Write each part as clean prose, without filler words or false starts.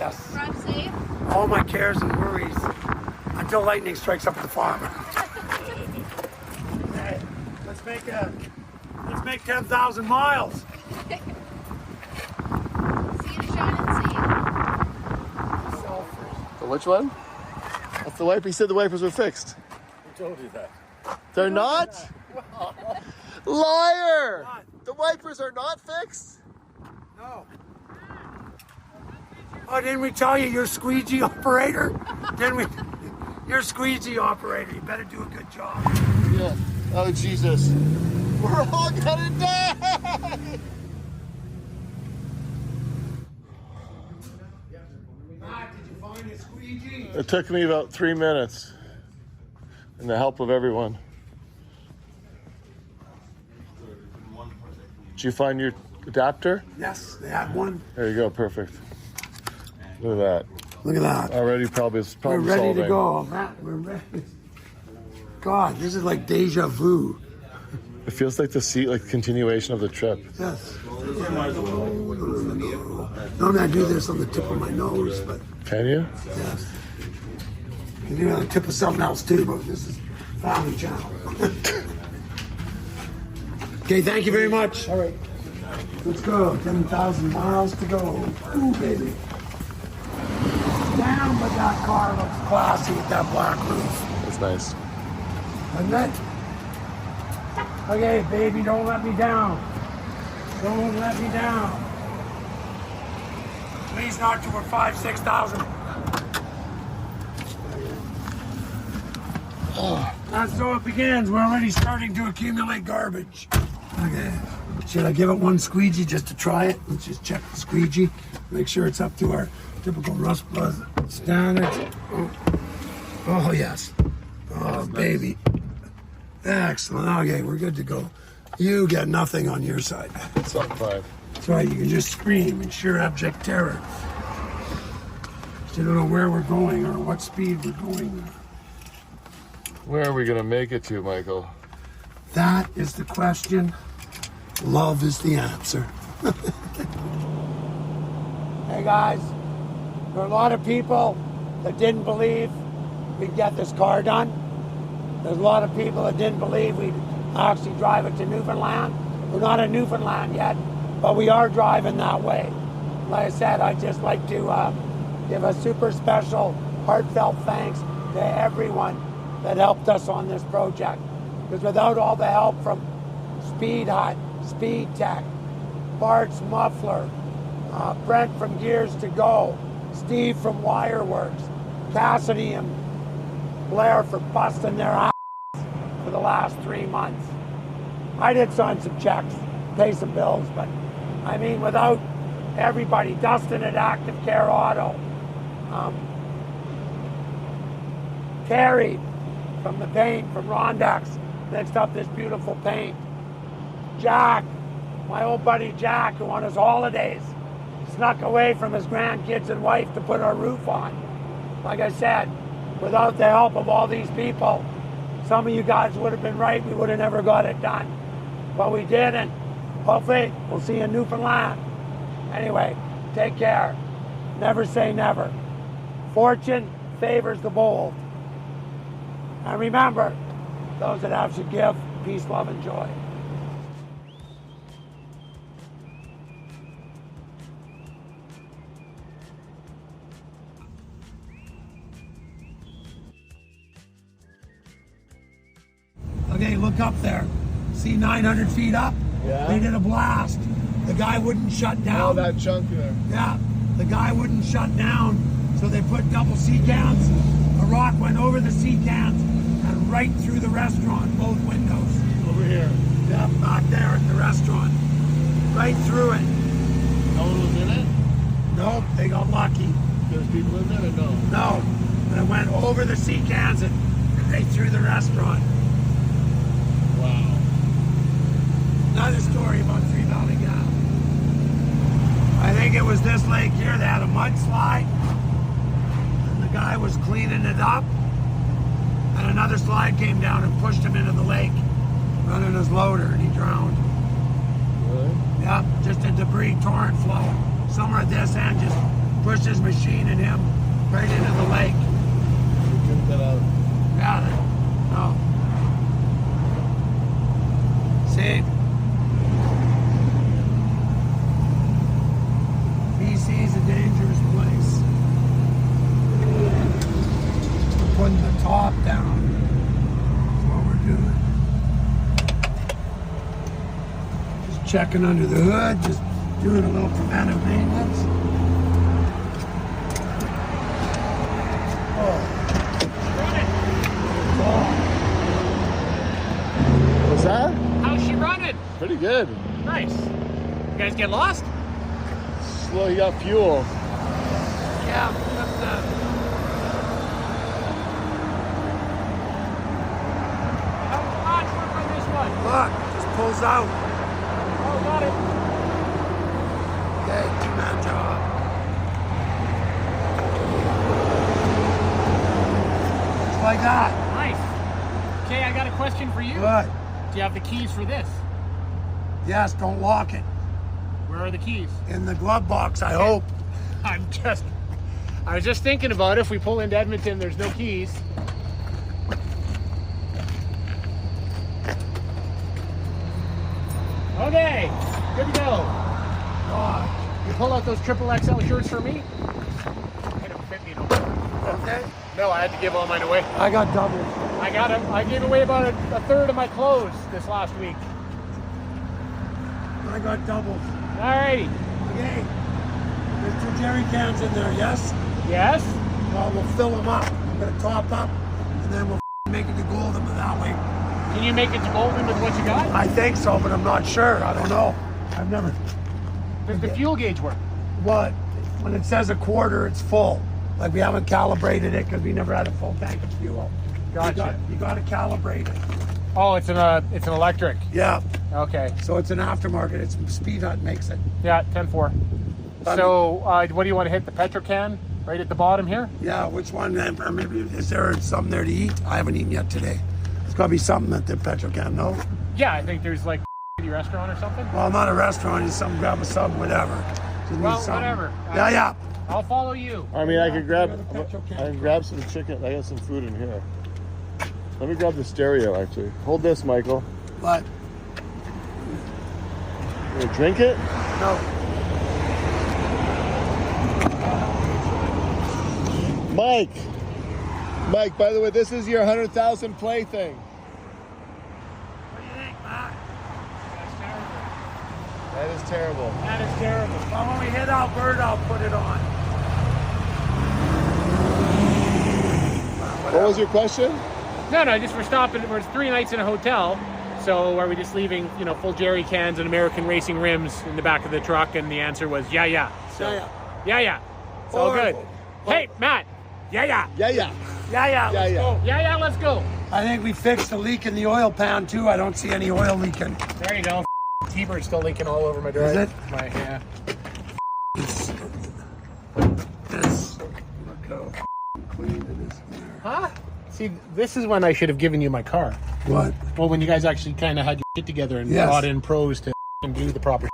us. Drive safe. All my cares and worries until lightning strikes up the farm. Hey, let's make 10,000 miles. See you to Shining Sea. The which one? That's the wiper. He said the wipers were fixed. Who told you that? They're not? Liar! What? The wipers are not fixed? No. Oh, didn't we tell you you're squeegee operator? Didn't we? You're squeegee operator. You better do a good job. Yeah. Oh, Jesus. We're all gonna die! Matt, did you find a squeegee? It took me about 3 minutes. And the help of everyone. Did you find your adapter? Yes, they had one. There you go, perfect. Look at that. Look at that. Already probably We're ready solving. to go, Matt. We're ready. God, this is like deja vu. It feels like the seat, like continuation of the trip. Yes. Normally I do this on the tip of my nose, but Can you? yes. I can do it on the tip of something else too, but this is Family Channel. Okay, thank you very much. All right. Let's go. 10,000 miles to go. Ooh, baby. Damn, but that car looks classy with that black roof. That's nice. Isn't it? Okay, baby, don't let me down. Don't let me down. Please not to her 5,000, 6,000. And so it begins. We're already starting to accumulate garbage. Okay. Should I give it one squeegee just to try it? Let's just check the squeegee. Make sure it's up to our typical Rust Buzz standards. Oh yes. Oh, baby. Excellent. Okay, we're good to go. You get nothing on your side. It's up 5. That's right, you can just scream in sheer abject terror. You don't know where we're going or what speed we're going. Where are we going to make it to, Michael? That is the question. Love is the answer. Hey guys, there are a lot of people that didn't believe we'd get this car done. There's a lot of people that didn't believe we'd actually drive it to Newfoundland. We're not in Newfoundland yet, but we are driving that way. Like I said, I'd just like to give a super special, heartfelt thanks to everyone that helped us on this project. Because without all the help from Speed Hut, Speed Tech, Bart's Muffler, Brent from Gears to Go, Steve from Wireworks, Cassidy and Blair for busting their ass for the last 3 months. I did sign some checks, pay some bills, but I mean, without everybody, Dustin at Active Care Auto, Carrie from the paint, from Rondex, mixed up this beautiful paint. Jack, my old buddy Jack, who on his holidays snuck away from his grandkids and wife to put our roof on. Like I said, without the help of all these people, some of you guys would have been right, we would have never got it done. But we did, and hopefully we'll see you in Newfoundland. Anyway, take care. Never say never. Fortune favors the bold. And remember, those that have should give. Peace, love, and joy. Okay, look up there. See 900 feet up? Yeah. They did a blast. The guy wouldn't shut down. Oh, that chunk there. Yeah, the guy wouldn't shut down, so they put double sea cans. A rock went over the sea cans and right through the restaurant, both windows. Over here. Yeah, back there at the restaurant. Right through it. No one was in it? Nope, they got lucky. There's people in there or no? No, but it went over the sea cans and right through the restaurant. Wow. Another story about Three Valley Gap. I think it was this lake here that had a mudslide, and the guy was cleaning it up, and another slide came down and pushed him into the lake, running his loader, and he drowned. Really? Yep, just a debris torrent flow. Somewhere at this end, just pushed his machine and him right into the lake. We couldn't get out. Yeah, no. See? BC's a dangerous place. We're putting the top down. That's what we're doing. Just checking under the hood, just doing a little preventive maintenance. What's that? How's she running? Pretty good. Nice. You guys get lost? Slow, you got fuel. Yeah, that's How much work on this one? look, just pulls out. Oh, got it. Okay, two-man job. Just like that. Nice. Okay, I got a question for you. Good. Do you have the keys for this? Yes, don't lock it. Where are the keys? In the glove box, I hope. I was just thinking about if we pull into Edmonton, there's no keys. Okay, good to go. God. You pull out those XXL shirts for me? They don't fit me no more. Okay. No, I had to give all mine away. I got doubles. I got them. I gave away about a third of my clothes this last week. I got doubles. Alrighty. Okay. There's 2 jerry cans in there, yes? Yes? Well, we'll fill them up. I'm going to top up, and then we'll make it to golden that way. Can you make it to golden with what you got? I think so, but I'm not sure. I don't know. I've never... Does the fuel gauge work? What? When it says a quarter, it's full. Like we haven't calibrated it because we never had a full tank of fuel. Gotcha. You got to calibrate it. Oh, it's an electric. Yeah. Okay. So it's an aftermarket. It's Speed Hut makes it. Yeah, 10-4. So, what do you want to hit? The petro can right at the bottom here? Yeah. Which one? Or maybe is there something there to eat? I haven't eaten yet today. It's got to be something at the petro can. No. Yeah, I think there's like a restaurant or something. Well, not a restaurant. Just something. Grab a sub, whatever. Just need Well, something. whatever. Yeah, yeah. I'll follow you. I mean, I could grab some chicken. I got some food in here. Let me grab the stereo, actually. Hold this, Michael. What? You gonna drink it? No. Mike, by the way, this is your 100,000 play thing. What do you think, Matt? That is terrible. That is terrible. Well, when we hit Alberta, I'll put it on. What was your question? No, just we're stopping. We're 3 nights in a hotel. So are we just leaving, full jerry cans and American racing rims in the back of the truck? And the answer was, yeah. So, yeah. It's all good. Hey, Matt. Yeah. Yeah. Let's go. I think we fixed the leak in the oil pan too. I don't see any oil leaking. There you go. T-bird's still leaking all over my drive. Is it? Yeah. This. Look how clean it is there. Huh? See, this is when I should have given you my car. What? Well, when you guys actually kind of had your shit together and Yes. brought in pros to do the proper.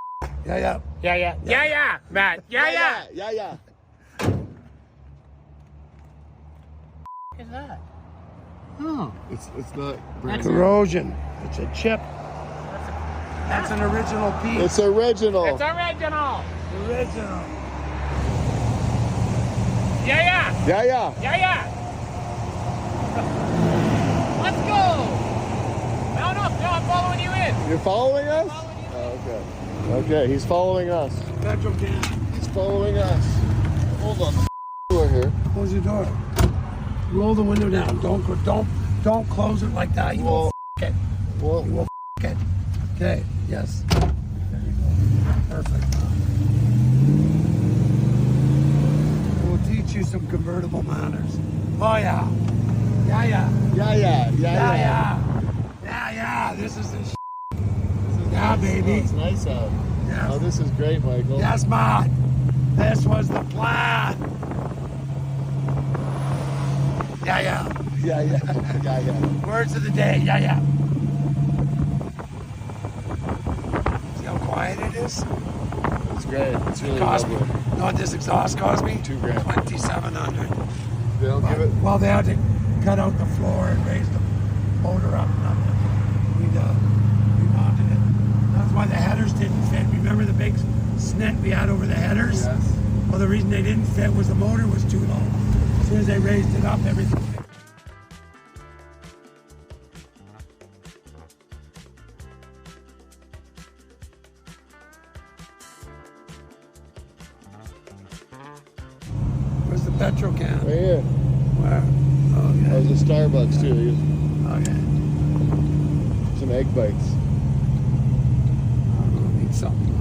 Yeah. Yeah, Matt. Yeah. Yeah. What is that? It's not brand new. Corrosion. It's a chip. That's an original piece. It's original. It's original. original. Yeah. Yeah. Let's go. No, I'm following you in. You're following us? Oh, okay, he's following us. Petrol can. He's following us. Hold on. Door here. Close your door. Roll the window down. Don't close it like that. You will f*** it. Well, You will f*** it. Okay. Yes. There you go. Perfect. We'll teach you some convertible manners. Oh yeah. Yeah. This is the yeah, baby. It's nice out. Yes. Oh, this is great, Michael. Yes, Matt. This was the plan. Yeah. Yeah. Words of the day. Yeah. See how quiet it is? It's great. It's really Cost me lovely. know what this exhaust cost me? $2,000. 2,700. They don't give it. Well, they had to cut out the floor and raise the motor up. We mounted it. That's why the headers didn't fit. Remember the big snit we had over the headers? Yes. Well, the reason they didn't fit was the motor was too low. As soon as they raised it up, everything fit. Where's the petrol can? Right here. Where? Oh, That okay. was a Starbucks too. Okay. Some egg bites. I'll need something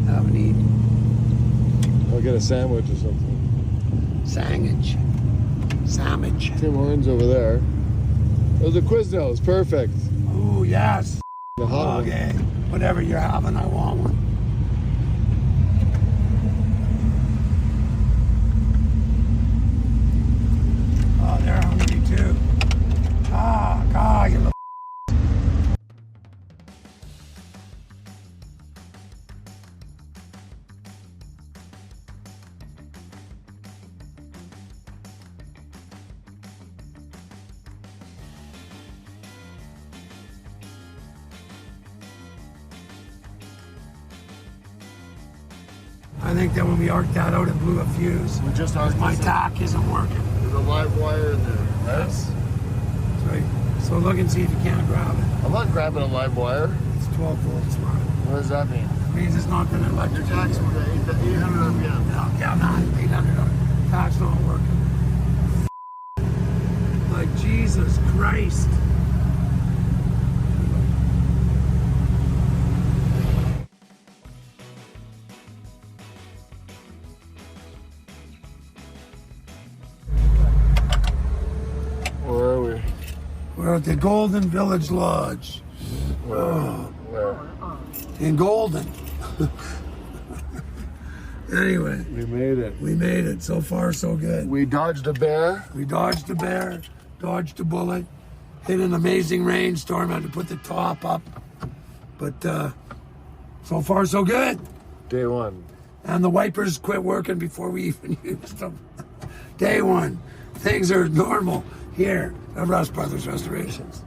I haven't eaten. I'll get a sandwich or something. Sandwich. Tim Hortons over there. There's a Quiznos. Perfect. Oh, yes. The hot one. Okay. Whatever you're having, I want one. Oh, they're hungry too. God, you little. I think that when we arced that out, it blew a fuse. We just arced My this. tack isn't working. There's a live wire in there. Right? Yes. That's right. So look and see if you can't grab it. I'm not grabbing a live wire. It's 12 volts, man. What does that mean? It means it's not been Your electric. tax was at 800 RPM. No, yeah, man, 800. Tack's not working. Like Jesus Christ. Where are we? We're at the Golden Village Lodge Where? in Golden. Anyway, We made it. we made it. So far, so good. We dodged a bear. We dodged a bear, dodged a bullet, hit an amazing rainstorm, had to put the top up. But so far, so good. Day one. And the wipers quit working before we even used them. Day one. Things are normal here at Russ Brothers Restorations.